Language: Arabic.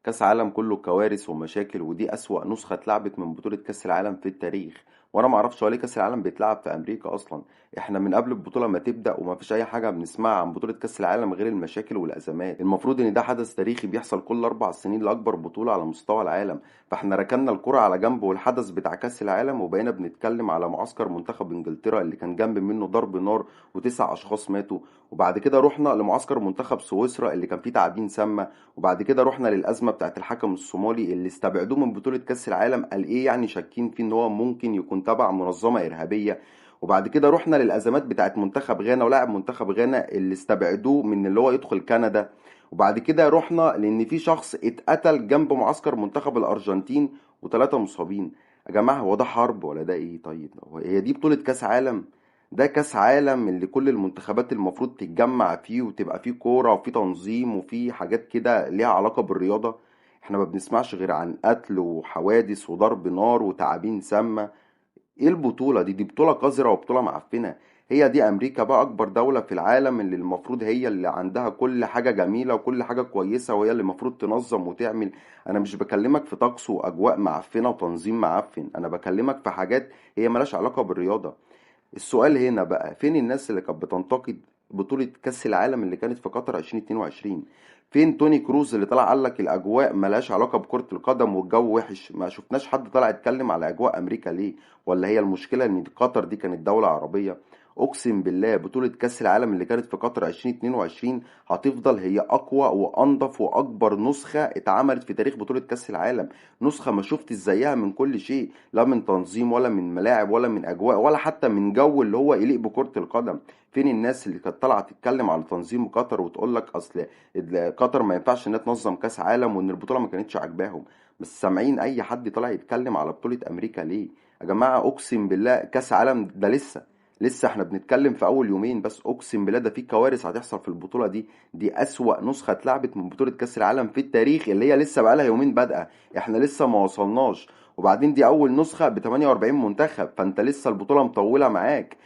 كأس عالم كله كوارث ومشاكل، ودي أسوأ نسخة اتلعبت من بطولة كأس العالم في التاريخ. وانا ما اعرفش هو ليه كأس العالم بيتلعب في امريكا اصلا. احنا من قبل البطولة ما تبدأ وما فيش اي حاجة بنسمعها عن بطولة كأس العالم غير المشاكل والازمات. المفروض ان ده حدث تاريخي بيحصل كل 4 سنين لاكبر بطولة على مستوى العالم. فاحنا ركننا الكرة على جنب والحدث بتاع كأس العالم وبقينا بنتكلم على معسكر منتخب انجلترا اللي كان جنب منه ضرب نار و9 اشخاص ماتوا. وبعد كده رحنا لمعسكر منتخب سويسرا اللي كان فيه تعابين سامة. وبعد كده رحنا للأزمة بتاعت الحكم الصومالي اللي استبعدوه من بطولة كأس العالم، قال إيه يعني شاكين فيه إن هو ممكن يكون تبع منظمة إرهابية. وبعد كده رحنا للأزمات بتاعت منتخب غانا ولاعب منتخب غانا اللي استبعدوه من اللي هو يدخل كندا. وبعد كده رحنا لأن في شخص اتقتل جنب معسكر منتخب الأرجنتين وثلاثة مصابين. يا جماعة هو ده حرب ولا ده إيه؟ طيب هي دي بطولة كأس عالم؟ ده كاس عالم اللي كل المنتخبات المفروض تتجمع فيه وتبقى فيه كورة وفيه تنظيم وفيه حاجات كده ليها علاقة بالرياضة. احنا ما بنسمعش غير عن قتل وحوادث وضرب نار وتعابين سامة. ايه البطولة دي بطولة قذرة وبطولة معفنة. هي دي امريكا بقى اكبر دولة في العالم اللي المفروض هي اللي عندها كل حاجة جميلة وكل حاجة كويسة وهي اللي المفروض تنظم وتعمل. انا مش بكلمك في طقس واجواء معفنة وتنظيم معفن، انا بكلمك في حاجات هي ملاش علاقة بالرياضة. السؤال هنا بقى فين الناس اللي كانت بتنتقد بطولة كأس العالم اللي كانت في قطر 2022؟ فين توني كروز اللي طلع قال لك الأجواء ملهاش علاقة بكرة القدم والجو وحش؟ ما شفناش حد طلع يتكلم على أجواء أمريكا ليه؟ ولا هي المشكلة إن قطر دي كانت دولة عربية؟ أقسم بالله بطولة كأس العالم اللي كانت في قطر 2022 هتفضل هي أقوى وأنظف وأكبر نسخة اتعملت في تاريخ بطولة كأس العالم. نسخة ما شفت زيها من كل شيء، لا من تنظيم ولا من ملاعب ولا من اجواء ولا حتى من جو اللي هو يليق بكرة القدم. فين الناس اللي كانت طالعه تتكلم على تنظيم قطر وتقول لك اصل قطر ما ينفعش انها تنظم كاس عالم وان البطوله ما كانتش عاجباهم؟ بس سامعين اي حد طالع يتكلم على بطوله امريكا ليه؟ يا جماعه اقسم بالله كاس عالم ده لسه احنا بنتكلم في اول يومين بس، اقسم بالله ده في كوارث هتحصل في البطوله دي. دي اسوأ نسخه اتلعبت من بطوله كاس العالم في التاريخ اللي هي لسه بقالها يومين بادئه. احنا لسه ما وصلناش. وبعدين دي اول نسخة ب 48 منتخب، فانت لسه البطولة مطولة معاك.